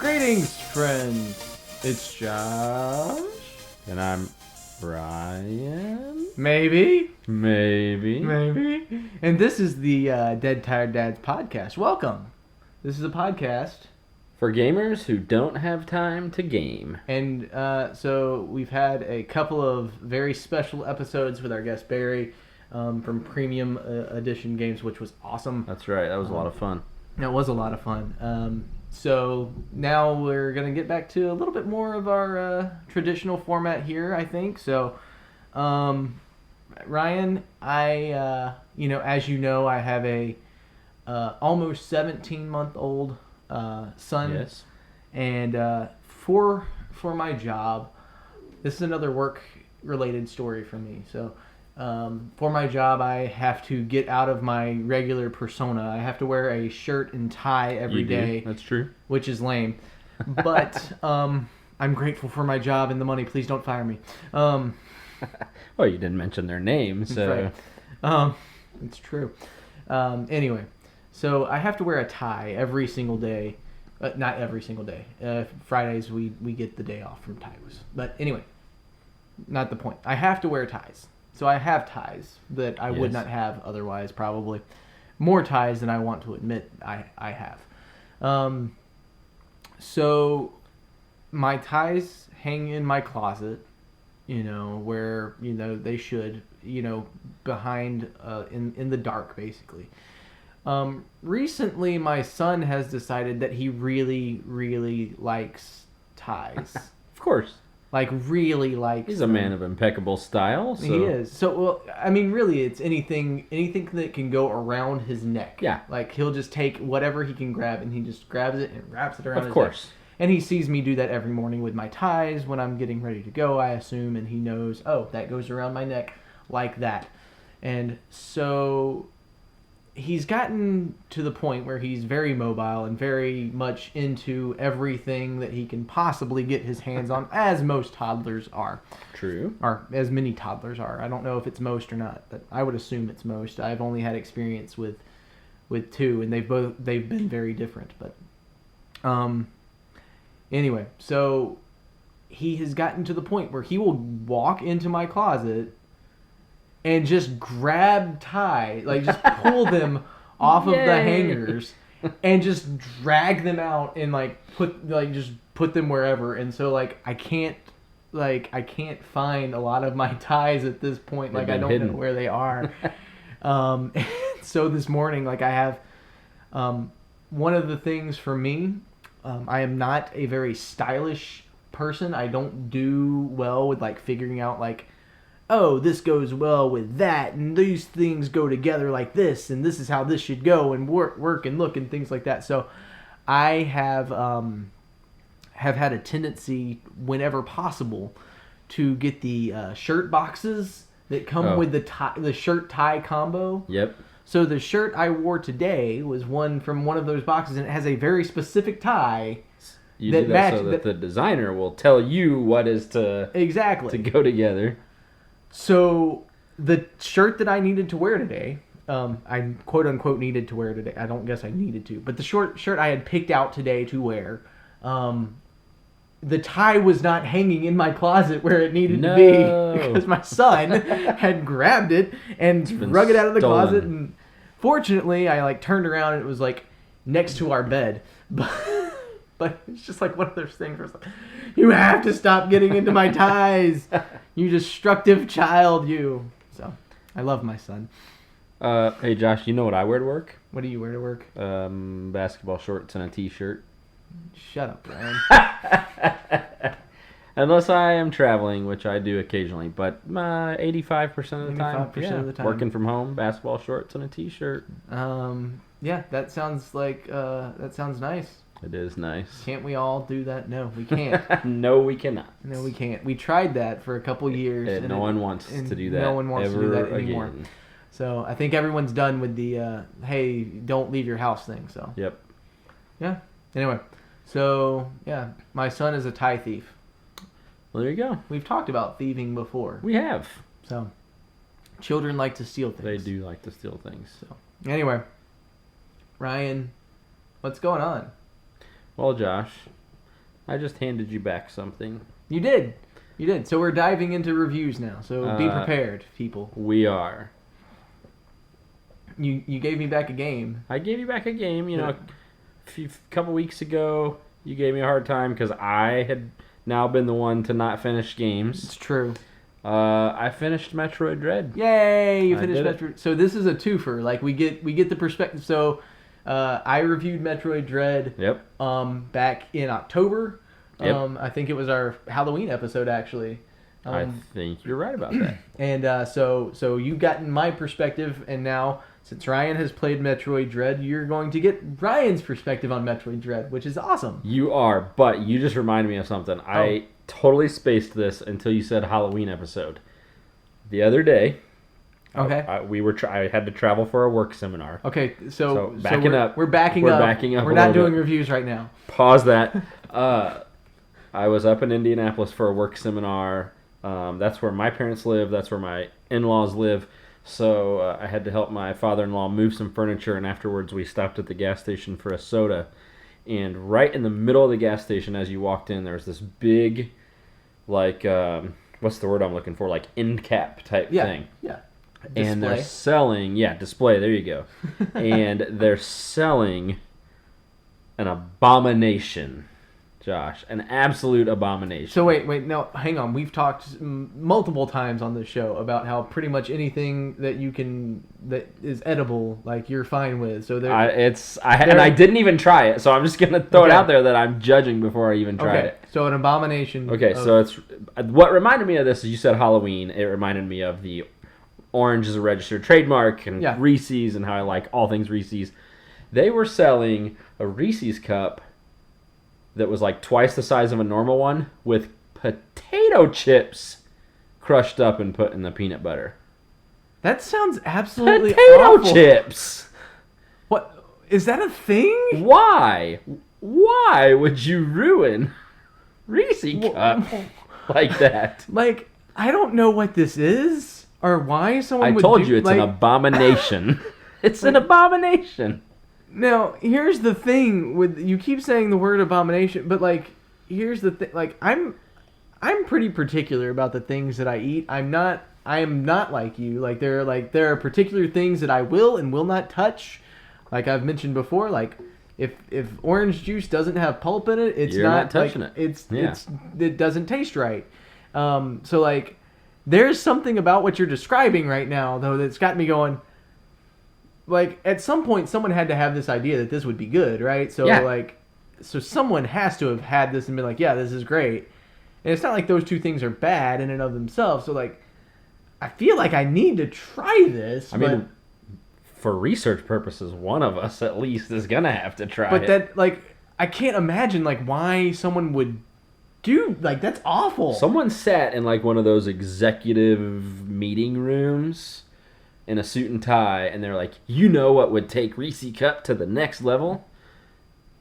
Greetings, friends. It's Josh. And I'm Brian. Maybe. Maybe. And this is the Dead Tired Dads podcast. Welcome. This is a podcast. For gamers who don't have time to game. And so we've had a couple of very special episodes with our guest Barry from Premium Edition Games, which was awesome. That's right. That was a lot of fun. It was a lot of fun. So now we're going to get back to a little bit more of our traditional format here, I think. So, Ryan, as you know, I have a almost 17-month-old son. Yes. And for my job, this is another work-related story for me. So, for my job, I have to get out of my regular persona. I have to wear a shirt and tie every day. That's true. Which is lame. But I'm grateful for my job and the money. Please don't fire me. Well, you didn't mention their name, so... Right. It's true. Anyway, so I have to wear a tie every single day. Not every single day. Fridays we get the day off from ties. But anyway, not the point. I have to wear ties. So I have ties that I would not have otherwise, probably. More ties than I want to admit I have. So my ties hang in my closet, where, they should, behind, in the dark, basically. Recently, my son has decided that he really, really likes ties. Of course. Really likes He's a man of impeccable style. So. He is. So, really, it's anything that can go around his neck. Yeah. He'll just take whatever he can grab, and he just grabs it and wraps it around his neck. Of course. And he sees me do that every morning with my ties when I'm getting ready to go, I assume, and he knows, oh, that goes around my neck like that. And so he's gotten to the point where he's very mobile and very much into everything that he can possibly get his hands on, as most toddlers are. True. Or as many toddlers are. I don't know if it's most or not, but I would assume it's most. I've only had experience with two, and they've been very different. But anyway, so he has gotten to the point where he will walk into my closet and just grab ties, just pull them off of the hangers and just drag them out and just put them wherever. And so I can't find a lot of my ties at this point. I don't know where they are. So this morning, I have one of the things for me, I am not a very stylish person. I don't do well with figuring out oh, this goes well with that, and these things go together like this, and this is how this should go, and work and look, and things like that. So I have had a tendency, whenever possible, to get the shirt boxes that come with the shirt-tie combo. Yep. So the shirt I wore today was one from one of those boxes, and it has a very specific tie. You do that so that the designer will tell you what is to go together. So the shirt that I needed to wear today, I quote unquote needed to wear today. I don't guess I needed to, but the shirt I had picked out today to wear, the tie was not hanging in my closet where it needed to be because my son had grabbed it and drug it out of the closet. And fortunately, I turned around and it was next to our bed, but it's just one of those things where it's you have to stop getting into my ties, you destructive child, you. So, I love my son. Hey, Josh, you know what I wear to work? What do you wear to work? Basketball shorts and a t-shirt. Shut up, Brian. Unless I am traveling, which I do occasionally, but 85% of the time, 85% of the time. Working from home, basketball shorts and a t-shirt. Yeah, that sounds nice. It is nice. Can't we all do that? No, we can't. No, we cannot. No, we can't. We tried that for a couple years. And no one wants to do that. No one wants to do that anymore. Again. So I think everyone's done with the, hey, don't leave your house thing. So. Yep. Yeah. Anyway, so, yeah, my son is a tie thief. Well, there you go. We've talked about thieving before. We have. So, children like to steal things. They do like to steal things. So, anyway, Ryan, what's going on? Well, Josh, I just handed you back something. You did. So we're diving into reviews now. So be prepared, people. We are. You gave me back a game. I gave you back a game. You know, a couple weeks ago, you gave me a hard time because I had now been the one to not finish games. It's true. I finished Metroid Dread. Yay! You finished Metroid. So this is a twofer. Like we get the perspective. So I reviewed Metroid Dread. Yep. Back in October. Yep. I think it was our Halloween episode actually. I think you're right about that. And so you've gotten my perspective, and now since Ryan has played Metroid Dread, you're going to get Ryan's perspective on Metroid Dread, which is awesome. You are, but you just reminded me of something. I totally spaced this until you said Halloween episode. The other day, okay, I had to travel for a work seminar. Okay, so backing up. We're backing up. We're not doing reviews right now. Pause that. I was up in Indianapolis for a work seminar. That's where my parents live. That's where my in-laws live. So I had to help my father-in-law move some furniture, and afterwards we stopped at the gas station for a soda. And right in the middle of the gas station, as you walked in, there was this big, like, what's the word I'm looking for? Like end cap type thing. Yeah. And they're selling, display, there you go. And they're selling an abomination. Josh, an absolute abomination. So wait, no, hang on. We've talked multiple times on this show about how pretty much anything that is edible, like you're fine with. So I didn't even try it, so I'm just gonna throw it out there that I'm judging before I even tried it. So an abomination. Okay, so it's what reminded me of this is you said Halloween. It reminded me of the orange is a registered trademark and Reese's and how I like all things Reese's. They were selling a Reese's cup that was like twice the size of a normal one with potato chips crushed up and put in the peanut butter. That sounds absolutely awful. Potato chips! What? Is that a thing? Why? Why would you ruin Reese cup like that? Like, I don't know what this is or why someone would do... I told you it's an abomination. It's an abomination. Now, here's the thing with you keep saying the word abomination, but like here's the thing, like I'm pretty particular about the things that I eat. I am not like you. Like there are particular things that I will and will not touch. Like I've mentioned before, like if orange juice doesn't have pulp in it, You're not touching it. It doesn't taste right. So like there's something about what you're describing right now though that's got me going. Like, at some point, someone had to have this idea that this would be good, right? So, so someone has to have had this and been like, yeah, this is great. And it's not like those two things are bad in and of themselves. So, like, I feel like I need to try this. I mean, for research purposes, one of us at least is going to have to try it. But that, like, I can't imagine, like, why someone would do, like, that's awful. Someone sat in, like, one of those executive meeting rooms in a suit and tie, and they're like, you know what would take Reese Cup to the next level?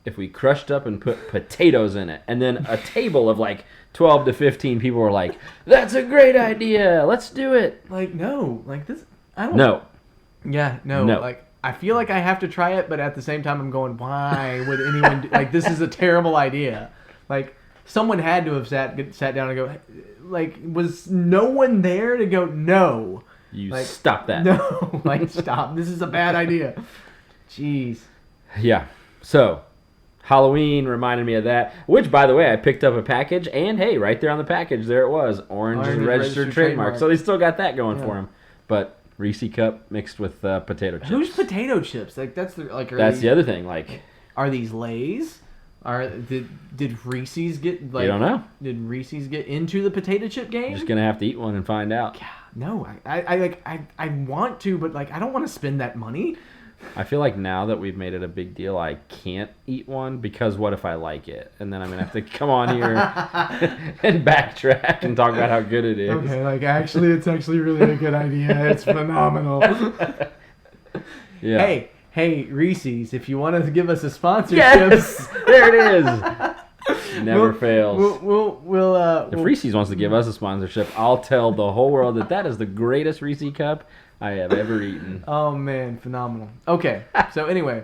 If we crushed up and put potatoes in it. And then a table of like 12 to 15 people were like, that's a great idea, let's do it. Like, no, like this, I don't... No. Yeah, no. Like, I feel like I have to try it, but at the same time I'm going, why would anyone do... Like, this is a terrible idea. Like, someone had to have sat down and go, like, was no one there to go, no. You like, stop that. No, like, stop. This is a bad idea. Jeez. Yeah. So, Halloween reminded me of that. Which, by the way, I picked up a package, and hey, right there on the package, there it was. Orange is a registered trademark. So they still got that going for them. But Reese Cup mixed with potato chips. Who's potato chips? Like that's the the other thing. Like, are these Lay's? Did Reese's get like? You don't know. Did Reese's get into the potato chip game? You're just gonna have to eat one and find out. Yeah. No, I want to, but like I don't want to spend that money. I feel like now that we've made it a big deal, I can't eat one because what if I like it? And then I'm going to have to come on here and backtrack and talk about how good it is. Okay, like it's actually really a good idea. It's phenomenal. Yeah. Hey, Reese's, if you want to give us a sponsorship. Yes, there it is. Never fails. If Reese's wants to give us a sponsorship, I'll tell the whole world that is the greatest Reese Cup I have ever eaten. Oh man, phenomenal. Okay, so anyway,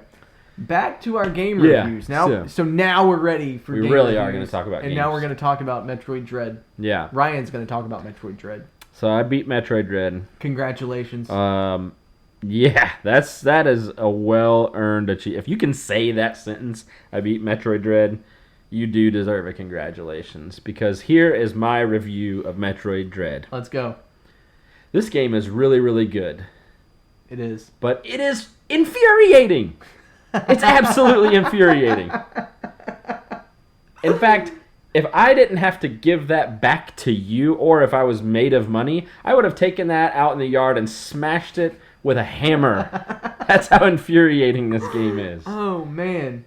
back to our game reviews. So now we're ready for game reviews. We really are going to talk about games. And now we're going to talk about Metroid Dread. Yeah. Ryan's going to talk about Metroid Dread. So I beat Metroid Dread. Congratulations. Yeah, that is a well-earned achievement. If you can say that sentence, I beat Metroid Dread, you do deserve a congratulations. Because here is my review of Metroid Dread. Let's go. This game is really, really good. It is. But it is infuriating. It's absolutely infuriating. In fact, if I didn't have to give that back to you, or if I was made of money, I would have taken that out in the yard and smashed it with a hammer. That's how infuriating this game is. Oh, man.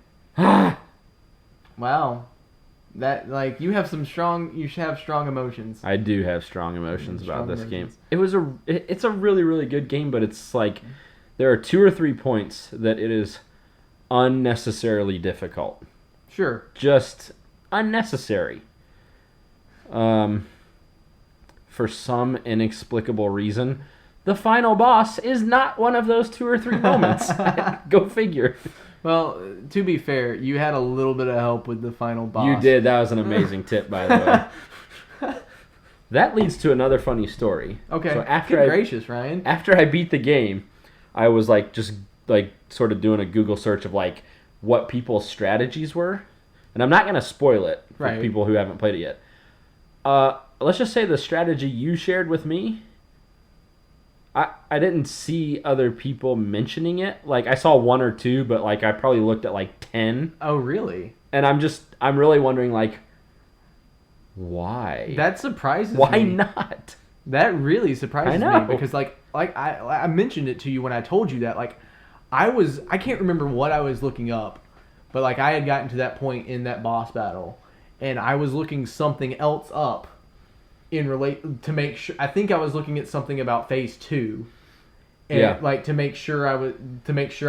Wow. That, like, you should have strong emotions. I do have strong emotions about this game. It's a really, really good game, but it's like, there are 2 or 3 points that it is unnecessarily difficult. Sure. Just unnecessary. For some inexplicable reason, the final boss is not one of those 2 or 3 moments. Go figure. Well, to be fair, you had a little bit of help with the final boss. You did. That was an amazing tip, by the way. That leads to another funny story. Okay. So gracious, Ryan. After I beat the game, I was sort of doing a Google search of what people's strategies were. And I'm not going to spoil it for people who haven't played it yet. Let's just say the strategy you shared with me, I didn't see other people mentioning it. I saw 1 or 2, but I probably looked at 10. Oh, really? And I'm really wondering why? That surprises me. Why not? That really surprises me because I mentioned it to you when I told you that I can't remember what I was looking up, but I had gotten to that point in that boss battle and I was looking something else up to make sure. I think I was looking at something about phase 2. And to make sure I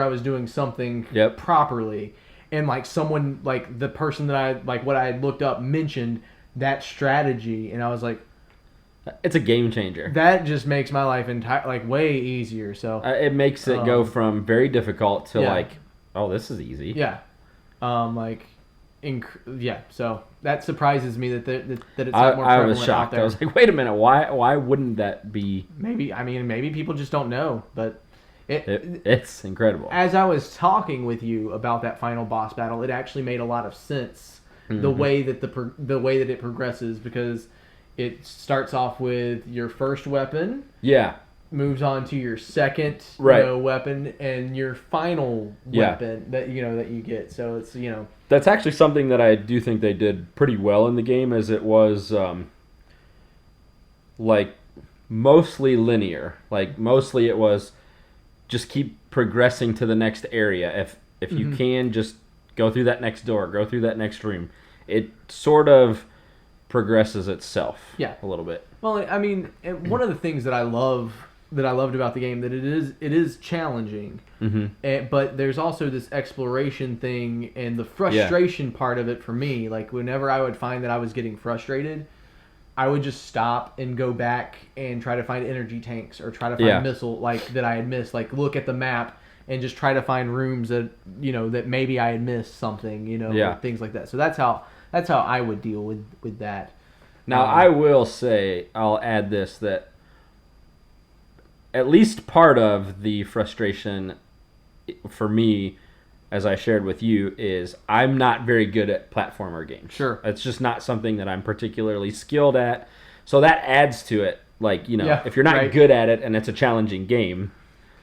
was doing something properly. And someone the person that I what I had looked up mentioned that strategy and I was like, it's a game changer. That just makes my life way easier. So it makes it go from very difficult to oh, this is easy. Yeah. So that surprises me that it's not more prevalent. I was shocked. Out there. I was like, wait a minute, why wouldn't that be? Maybe people just don't know, but it's incredible. As I was talking with you about that final boss battle, it actually made a lot of sense the way that the way that it progresses because it starts off with your first weapon. Yeah. Moves on to your second weapon and your final weapon that you get. So it's that's actually something that I do think they did pretty well in the game, as it was mostly linear. Mostly it was just keep progressing to the next area. If you can, just go through that next door, go through that next room. It sort of progresses itself a little bit. Well, one of the things that I loved about the game that it is challenging, but there's also this exploration thing and the frustration part of it for me. Whenever I would find that I was getting frustrated, I would just stop and go back and try to find energy tanks or try to find missile that I had missed. Look at the map and just try to find rooms that that maybe I had missed something. Things like that. So that's how I would deal with that. Now I will say, I'll add this, that at least part of the frustration for me, as I shared with you, is I'm not very good at platformer games. Sure. It's just not something that I'm particularly skilled at. So that adds to it. If you're not good at it and it's a challenging game,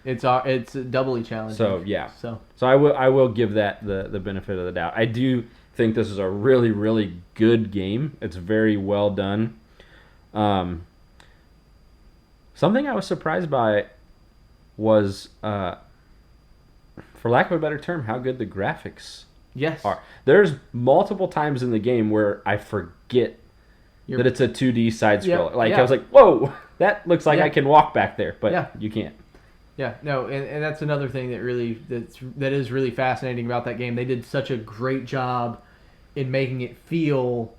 it's doubly challenging. So, yeah. So I will give that the benefit of the doubt. I do think this is a really, really good game. It's very well done. Something I was surprised by was, for lack of a better term, how good the graphics are. There's multiple times in the game where I forget that it's a 2D side scroller. I was like, whoa, that looks like I can walk back there, but you can't. Yeah, no, and that's another thing that is really fascinating about that game. They did such a great job in making it feel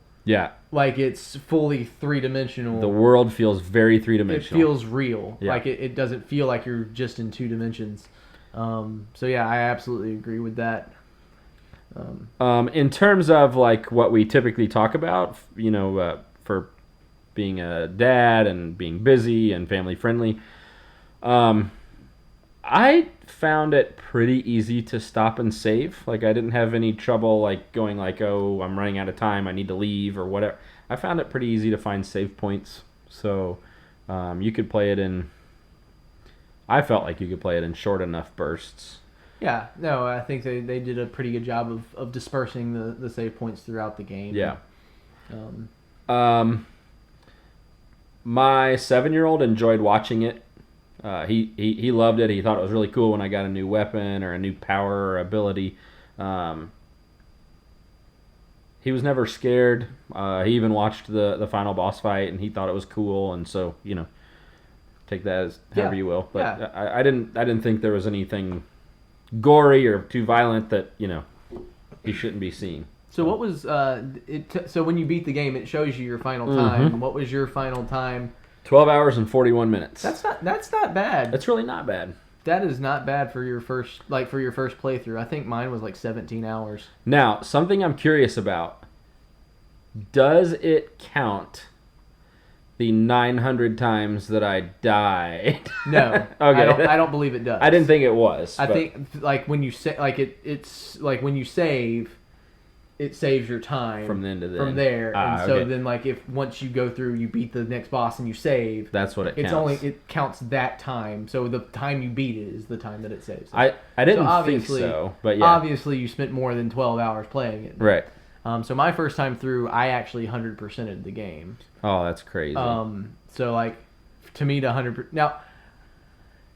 like it's fully three-dimensional. The world feels very three-dimensional. It feels real. Yeah. It doesn't feel like you're just in 2 dimensions. So yeah, I absolutely agree with that. In terms of like what we typically talk about, for being a dad and being busy and family friendly, I found it pretty easy to stop and save. Like I didn't have any trouble like going like, oh, I'm running out of time, I need to leave or whatever. I found it pretty easy to find save points. So you could play it in. I felt like you could play it in short enough bursts. Yeah, no, I think they did a pretty good job of dispersing the save points throughout the game. Yeah. My 7-year-old enjoyed watching it. He loved it. He thought it was really cool when I got a new weapon or a new power or ability. He was never scared. He even watched the final boss fight, and he thought it was cool. And so, take that as however you will. But I didn't think there was anything gory or too violent that he shouldn't be seen. So what was so when you beat the game, it shows you your final time. Mm-hmm. What was your final time? 12 hours and 41 minutes. That's not bad. That's really not bad. That is not bad for your first playthrough. I think mine was like 17 hours. Now, something I'm curious about. Does it count the 900 times that I died? No. Okay. I don't believe it does. I didn't think it was. I think like when you say like it's like when you save, it saves your time from then to then. From there, and so then like if once you go through, you beat the next boss and you save. That's what it counts. It counts that time. So the time you beat it is the time that it saves. I didn't think so, but yeah. Obviously, you spent more than 12 hours playing it. Right. So my first time through, I actually 100%ed the game. Oh, that's crazy. So like, to me to 100%. Now,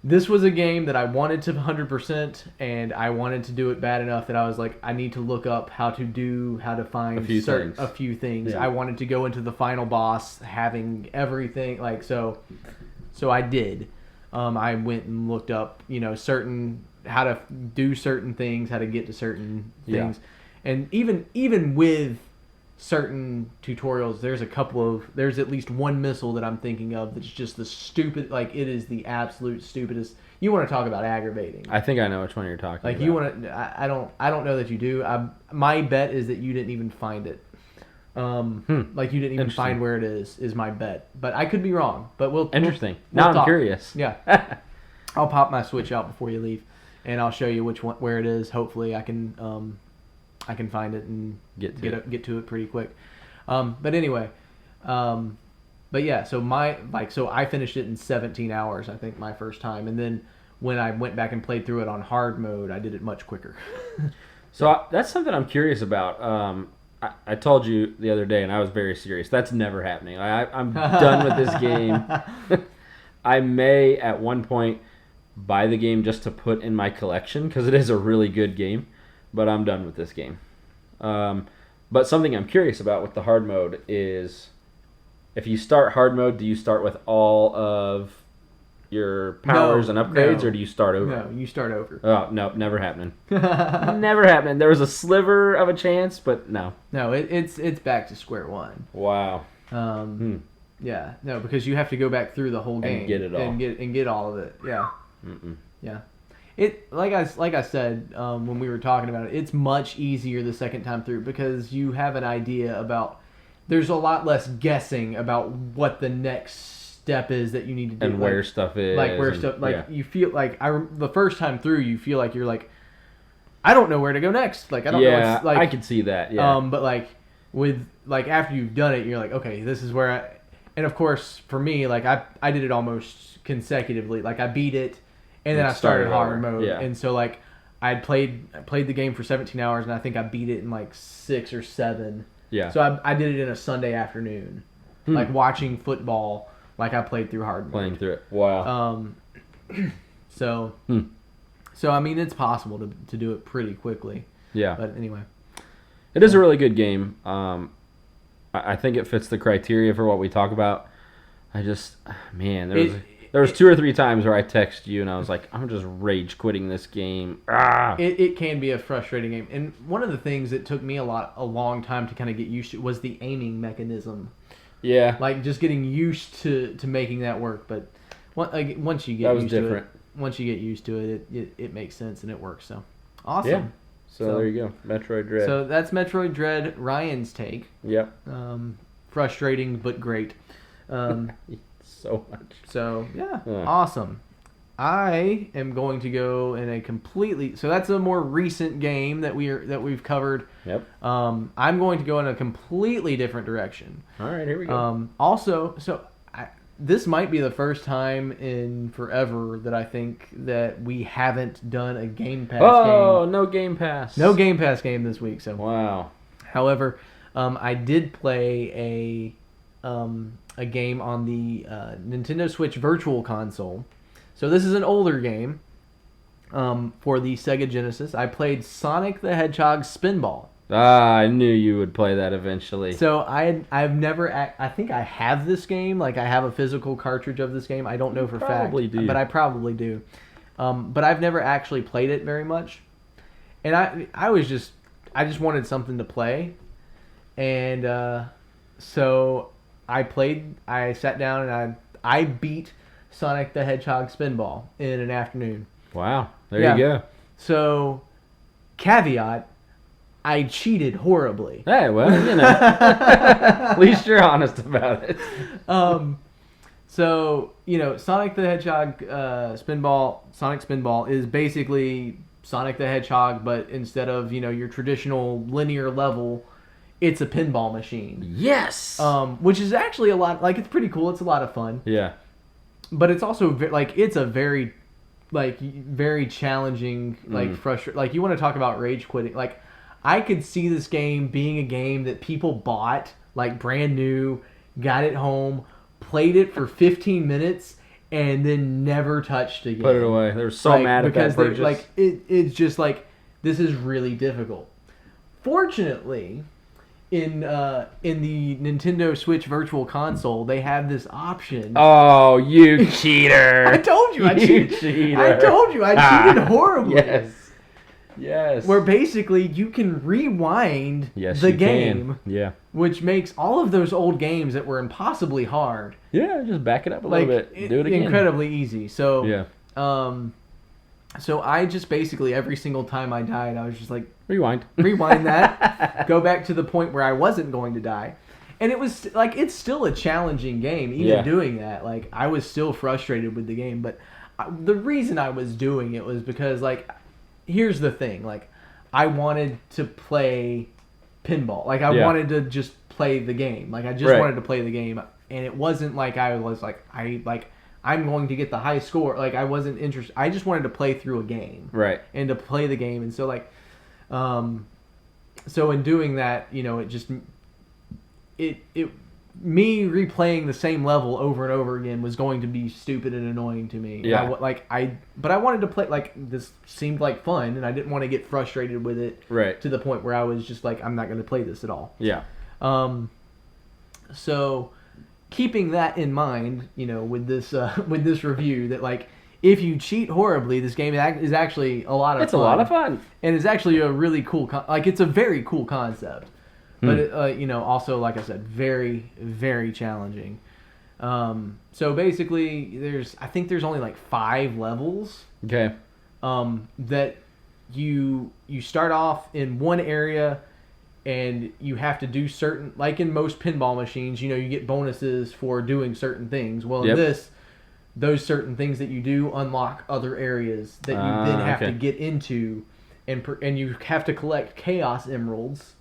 this was a game that I wanted to 100%, and I wanted to do it bad enough that I was like, I need to look up how to find a few things. Yeah. I wanted to go into the final boss having everything like so. So I did. I went and looked up, how to do certain things, how to get to certain things. Yeah. And even with certain tutorials, there's at least one missile that I'm thinking of that's just the stupid, like it is the absolute stupidest. You want to talk about aggravating? I think I know which one you're talking about. Like you want to? I don't know that you do. My bet is that you didn't even find it. Like you didn't even find where it is my bet. But I could be wrong. But interesting. We'll now I'm curious. Yeah. I'll pop my Switch out before you leave, and I'll show you where it is. Hopefully, I can find it and get to it pretty quick. But anyway, but yeah. So I finished it in 17 hours. I think my first time, and then when I went back and played through it on hard mode, I did it much quicker. So that's something I'm curious about. I told you the other day, and I was very serious. That's never happening. I'm done with this game. I may at one point buy the game just to put in my collection because it is a really good game. But I'm done with this game. But something I'm curious about with the hard mode is, if you start hard mode, do you start with all of your powers and upgrades, or do you start over? No, you start over. Oh, no, never happening. Never happening. There was a sliver of a chance, but no. No, it's back to square one. Wow. Yeah, no, because you have to go back through the whole game and get it all. And get all of it. Yeah. Mm-mm. Yeah. It like I said when we were talking about it, it's much easier the second time through because you have an idea about. There's a lot less guessing about what the next step is that you need to do, and where stuff is, you feel like the first time through, you feel like you're like, I don't know where to go next. Like I don't know. What's, like I could see that. Yeah. But like with like after you've done it, you're like, okay, this is where and of course for me, like I did it almost consecutively. Like I beat it. And then I started hard mode, and so like I played the game for 17 hours, and I think I beat it in like 6 or 7. Yeah. So I did it in a Sunday afternoon, like watching football. Like I played through hard mode. Playing through it. Wow. So I mean, it's possible to do it pretty quickly. Yeah. But anyway, it is a really good game. I think it fits the criteria for what we talk about. There was 2 or 3 times where I texted you and I was like, I'm just rage quitting this game. It can be a frustrating game. And one of the things that took me a long time to kind of get used to was the aiming mechanism. Yeah. Like just getting used to making that work. But once you get used to it. once you get used to it makes sense and it works. So awesome. Yeah. So there you go, Metroid Dread. So that's Metroid Dread, Ryan's take. Yep. Frustrating but great. So much. So yeah, awesome. I am going to go in a completely. So that's a more recent game that we've covered. Yep. I'm going to go in a completely different direction. All right, here we go. Also, this might be the first time in forever that I think that we haven't done a Game Pass game. Oh, no Game Pass. No Game Pass game this week. So wow. However, I did play a game on the Nintendo Switch Virtual Console. So this is an older game for the Sega Genesis. I played Sonic the Hedgehog Spinball. I knew you would play that eventually. So I've never I think I have this game. Like I have a physical cartridge of this game. I don't know for fact, but I probably do. But I've never actually played it very much. And I just wanted something to play. And so I sat down and I beat Sonic the Hedgehog Spinball in an afternoon. Wow. There you go. So, caveat, I cheated horribly. Hey, well, at least you're honest about it. So, Sonic the Hedgehog Sonic Spinball is basically Sonic the Hedgehog, but instead of, your traditional linear level, it's a pinball machine. Yes! Which is actually a lot, it's pretty cool. It's a lot of fun. Yeah. But it's also it's a very, very challenging, frustrating. You want to talk about rage quitting? I could see this game being a game that people bought, brand new, got it home, played it for 15 minutes, and then never touched again. Put it away. They were so mad at that purchase. It's just this is really difficult. Fortunately, in the Nintendo Switch Virtual Console, they have this option. Oh, you cheater! I told you I cheated. Cheater. I told you I cheated horribly. Yes. Where basically you can rewind the game. Yeah. Which makes all of those old games that were impossibly hard. Yeah, just back it up a little bit. Do it again. Incredibly easy. So yeah. So I just basically every single time I died, I was just rewind that, go back to the point where I wasn't going to die. And it was it's still a challenging game even doing that. I was still frustrated with the game, but the reason I was doing it was because here's the thing, I wanted to play pinball. I wanted to just play the game. I just wanted to play the game, and it wasn't I was I'm going to get the high score. I wasn't interested. I just wanted to play through a game. Right. And to play the game. And so so in doing that, me replaying the same level over and over again was going to be stupid and annoying to me. Yeah. But I wanted to play, this seemed like fun, and I didn't want to get frustrated with it. Right. To the point where I was just I'm not going to play this at all. Yeah. So keeping that in mind, with this review, that if you cheat horribly, this game is actually a lot of fun. It's a lot of fun, and it's actually a really cool. It's a very cool concept, but it, also like I said, very very challenging. So basically, I think there's only 5 levels. Okay. That you start off in one area. And you have to do certain, in most pinball machines, you get bonuses for doing certain things. Well, in this, those certain things that you do unlock other areas that you then have to get into, and you have to collect Chaos Emeralds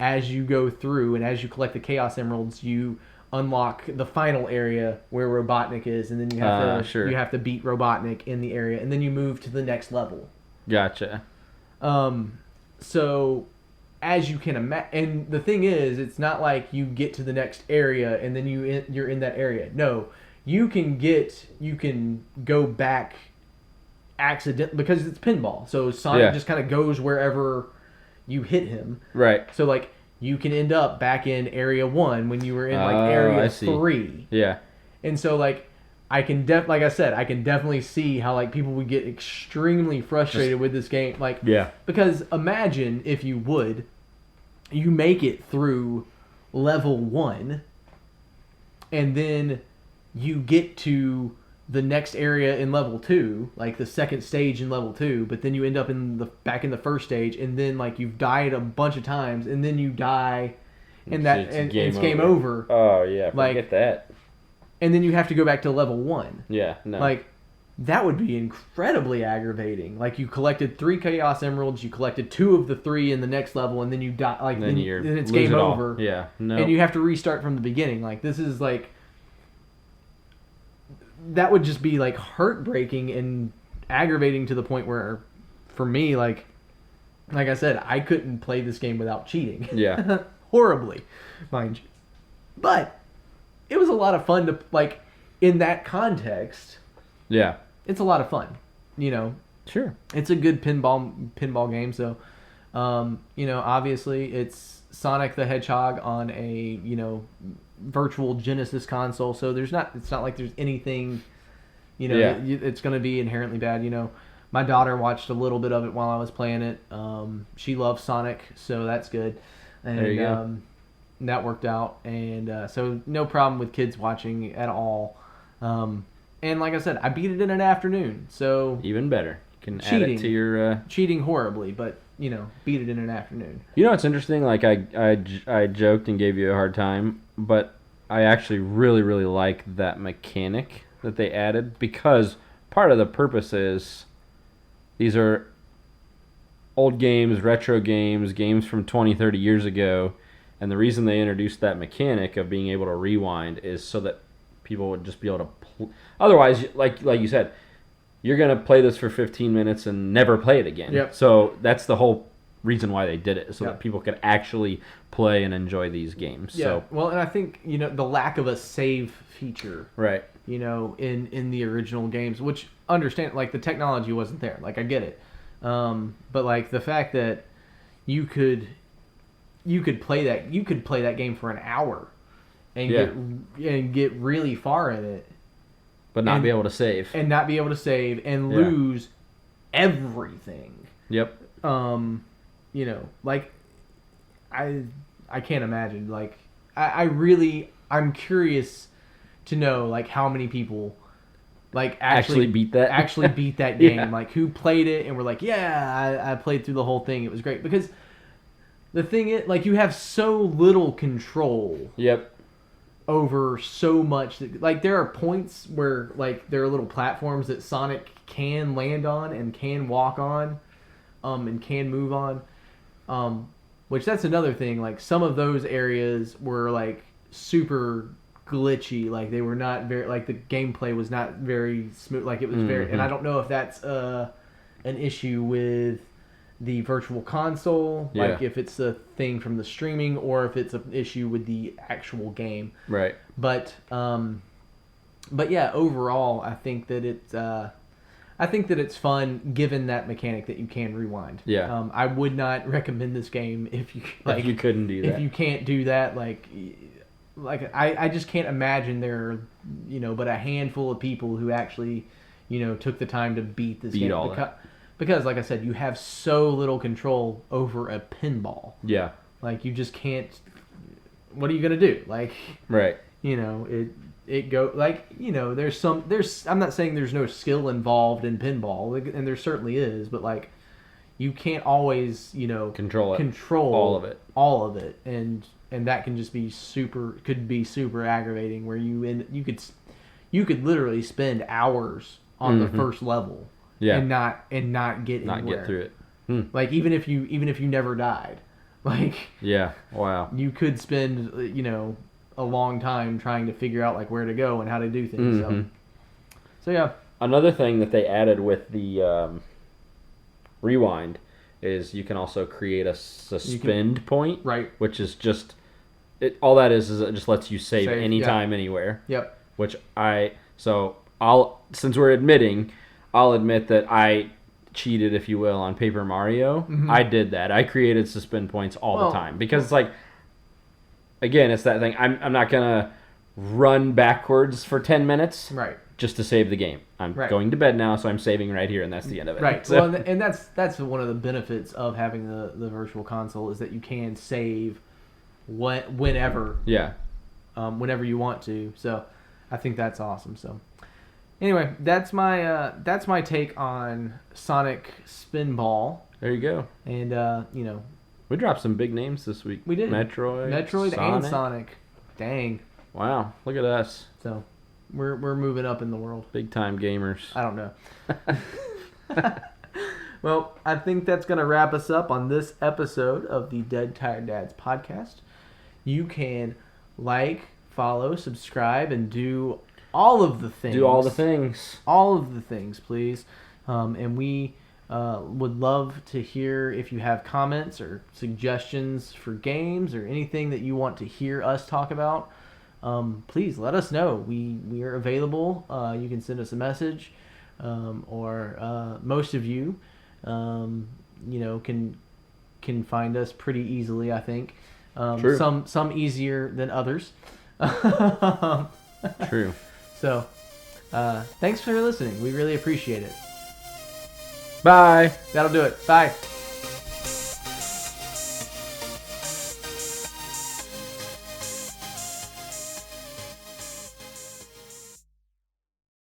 as you go through. And as you collect the Chaos Emeralds, you unlock the final area where Robotnik is, and then you have to beat Robotnik in the area, and then you move to the next level. Gotcha. So, as you can imagine, and the thing is, it's not like you get to the next area and then you're in that area. No, you can go back accidentally because it's pinball. So Sonic just kind of goes wherever you hit him. Right. So you can end up back in area 1 when you were in area 3. Yeah. And so I can definitely see how people would get extremely frustrated with this game. Because imagine if you make it through level 1, and then you get to the next area in level 2, like the second stage in level 2, but then you end up back in the first stage, and then like you've died a bunch of times, and then you die, and it's game over. Oh yeah, forget that. And then you have to go back to level 1. Yeah, no. Like, that would be incredibly aggravating. Like, you collected 3 Chaos Emeralds, you collected 2 of the 3 in the next level, and then you die. Like, then it's game over. Yeah, no. And you have to restart from the beginning. Like, this is like, that would just be like heartbreaking and aggravating to the point where, for me, like I said, I couldn't play this game without cheating. Yeah. Horribly, mind you. But it was a lot of fun to, like, in that context. Yeah. It's a lot of fun, you know. Sure. It's a good pinball game, so, you know, obviously it's Sonic the Hedgehog on a, you know, virtual Genesis console, so it's not like there's anything, you know, it's going to be inherently bad, you know. My daughter watched a little bit of it while I was playing it. She loves Sonic, so that's good. And there you go. That worked out, and so no problem with kids watching at all. And like I said, I beat it in an afternoon, so even better. You can add it to your cheating horribly, but you know, beat it in an afternoon. You know, it's interesting. Like I joked and gave you a hard time, but I actually really really like that mechanic that they added, because part of the purpose is these are old games, retro games from 20, 30 years ago. And the reason they introduced that mechanic of being able to rewind is so that people would just be able to otherwise, like you said, you're going to play this for 15 minutes and never play it again. Yep. So that's the whole reason why they did it, so that people could actually play and enjoy these games. Yeah. So, well, and I think, you know, the lack of a save feature. Right. You know, in the original games, which understand, like, the technology wasn't there. Like, I get it. But like the fact that you could play that game for an hour and get really far in it, but not be able to save and lose everything. Yep. You know, like I can't imagine. Like I'm curious to know, like, how many people like actually beat that game. Yeah. Like, who played it and were like, yeah, I played through the whole thing. It was great. Because the thing is, like, you have so little control. Yep. Over so much that, like, there are points where, like, there are little platforms that Sonic can land on and can walk on, and can move on, which that's another thing. Like, some of those areas were like super glitchy. Like, they were not very, like, the gameplay was not very smooth. Like, it was very, and I don't know if that's an issue with the virtual console, like if it's a thing from the streaming, or if it's an issue with the actual game. Right. But yeah, overall, I think that it's fun, given that mechanic that you can rewind. Yeah. I would not recommend this game if you couldn't do that. If you can't do that, like I just can't imagine there are, you know, but a handful of people who actually, you know, took the time to beat this game. Because, like I said, you have so little control over a pinball. Yeah. Like, you just can't. What are you gonna do? Like, right. You know, it go, like, you know, there's I'm not saying there's no skill involved in pinball, and there certainly is, but, like, you can't always, you know, control all of it, and that can just be super aggravating, where you could literally spend hours on the first level. Yeah. And not get through it. Like, even if you never died, like, yeah, wow, you could spend, you know, a long time trying to figure out, like, where to go and how to do things. Mm-hmm. So yeah. Another thing that they added with the rewind is you can also create a suspend point, right? Which is just all that is it just lets you save anytime, anywhere. Yep. Which since we're admitting. I'll admit that I cheated, if you will, on Paper Mario. Mm-hmm. I did that. I created suspend points all the time. Because it's like, again, it's that thing. I'm not going to run backwards for 10 minutes just to save the game. I'm going to bed now, so I'm saving right here, and that's the end of it. Right. So. Well, and that's one of the benefits of having the virtual console, is that you can save whenever. Yeah. Whenever you want to. So I think that's awesome. So. Anyway, that's my take on Sonic Spinball. There you go. And we dropped some big names this week. We did. Metroid, Sonic. And Sonic. Dang. Wow, look at us. So, we're moving up in the world. Big time gamers. I don't know. Well, I think that's going to wrap us up on this episode of the Dead Tired Dads podcast. You can like, follow, subscribe, and do all of the things. Do all the things. All of the things, please. And we would love to hear if you have comments or suggestions for games or anything that you want to hear us talk about. Please let us know. We are available. You can send us a message, or most of you, can find us pretty easily. I think. True. Some easier than others. True. So, thanks for listening. We really appreciate it. Bye. That'll do it. Bye.